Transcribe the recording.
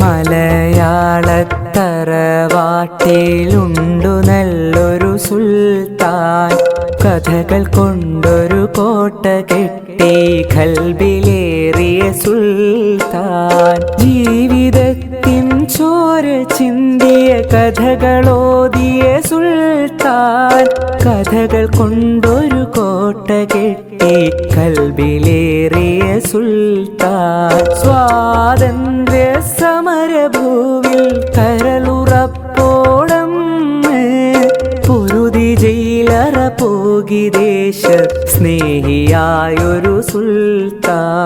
മലയാളത്തറവാട്ടിലുണ്ടു നല്ലൊരു സുൽത്താൻ. കഥകൾ കൊണ്ടൊരു കോട്ട കെട്ടി ഖൽബിലേറിയ സുൽത്താൻ. ജീവിതത്തിൻ ചോര ചിന്തിയ കഥകളോതിയ സുൽത്താൻ. കഥകൾ കൊണ്ടൊരു കോട്ട കെട്ടി ഖൽബിലേറിയ സുൽത്താൻ. സ്വാതന്ത്ര്യ സമരഭൂവിൽ കരളുറപ്പോടം പൊരുതി ജയിലറ പോകി ദേശ സ്നേഹിയായൊരു സുൽത്താൻ.